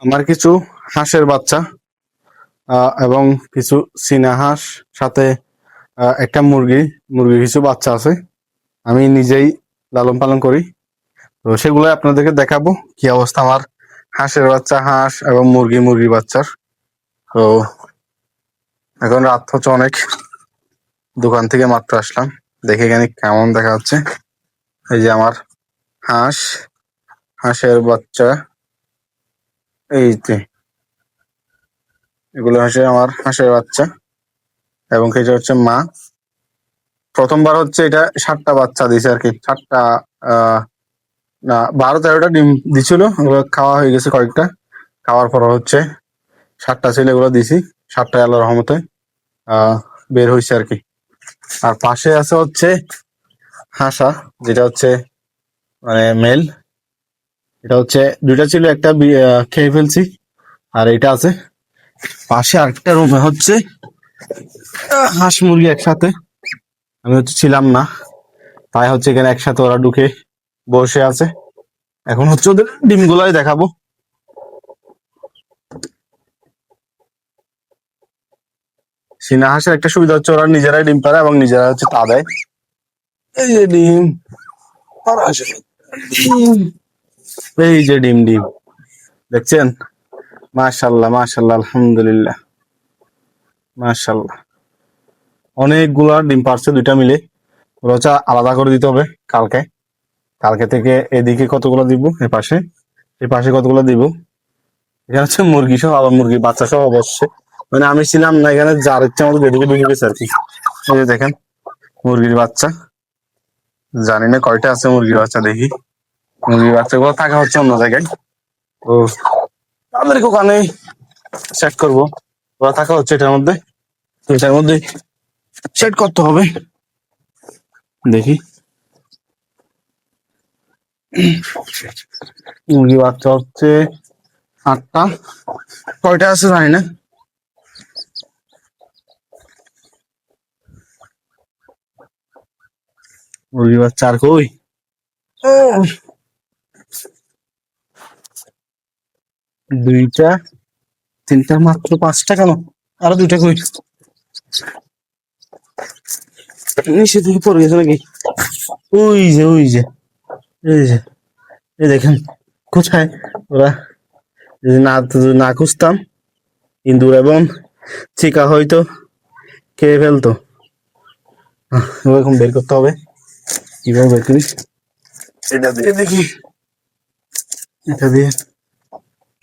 আমার কিছু হাঁসের বাচ্চা এবং কিছু চীনা হাঁস, সাথে একটা মুরগির কিছু বাচ্চা আছে। আমি নিজেই লালন পালন করি, তো সেগুলো আপনাদেরকে দেখাবো কি অবস্থা আমার হাঁসের বাচ্চা, হাঁস এবং মুরগির বাচ্চার। তো এখন রাত হচ্ছে অনেক, দোকান থেকে মাত্র আসলাম, দেখে এখানে কেমন দেখা যাচ্ছে। এই যে আমার হাঁস, হাঁসের বাচ্চা, এই যে এগুলো আমার হাঁসের বাচ্চা, এবং এটা হচ্ছে মা। প্রথমবার হচ্ছে এটা 7টা বাচ্চা দিছে আর কি, 7টা না 12-13টা ডিম দিছিল, ওগুলো খাওয়া হয়ে গেছে কয়েকটা। খাওয়ার পর হচ্ছে 7টা ছিল, এগুলো দিছি। 7টা আল্লাহর রহমতে বের হয়েছে আর কি। আর পাশে আছে হচ্ছে হাঁসা, যেটা হচ্ছে মানে মেল। এটা হচ্ছে 2টা ছিল, একটা খেয়ে ফেলছি, আর এটা আছে পাশে। আরেকটা রুমে হচ্ছে হাঁস মুরগি একসাথে, আমি হচ্ছে ছিলাম না, তাই হচ্ছে এখানে একসাথে ওরা ঢুকে বসে আছে। এখন হচ্ছে ওদের ডিমগুলাই দেখাবো। চীনা হাঁসের একটা সুবিধা হচ্ছে ওরা নিজেরাই ডিম পারে এবং নিজেরা হচ্ছে তা দেয়। এই যে ডিম, আর হাঁসের ডিম, এই যে ডিম ডিম দেখছেন? মাশাল্লাহ মাশাল্লাহ, আলহামদুলিল্লাহ, মাশাল্লাহ। অনেকগুলা ডিম পারছে 2টা মিলে। ওরা হচ্ছে আলাদা করে দিতে হবে কালকে। কালকে থেকে এদিকে কতগুলো দিব, এ পাশে কতগুলো দিব। এখানে হচ্ছে মুরগি সহ, আবার মুরগি বাচ্চা সহ বসছে। মানে আমি ছিলাম না এখানে, যার ইচ্ছা মতো যেদিকে ঢুকে গেছে আর কি। এই যে দেখেন মুরগির বাচ্চা, জানি না কয়টা আছে মুরগির বাচ্চা, দেখি। মুরগির বাচ্চাগুলো থাকা হচ্ছে অন্য জায়গায়, তো তাদেরকে ওখানে সেট করবো। ওরা থাকা হচ্ছে এটার মধ্যে, তো এটার মধ্যে সেট করতে হবে। দেখি মুরগি বাচ্চা হচ্ছে 8টা, কয়টা আছে জানি না। মুরগি বাচ্চা আর কই, 2টা 3টা, মাত্র 5টা কেন? আরো 2টা কই, নিচে থেকে পড়ে গেছে নাকি? ওই যে ওই যে, এই যে, এই দেখেন কোথায় ওরা। যদি না খুঁজতাম, ইন্দুর এবং চিকা হয়তো খেয়ে ফেলতো। এখন বের করতে হবে, কিভাবে বের করি। এটা দিয়ে দেখি, এটা দিয়ে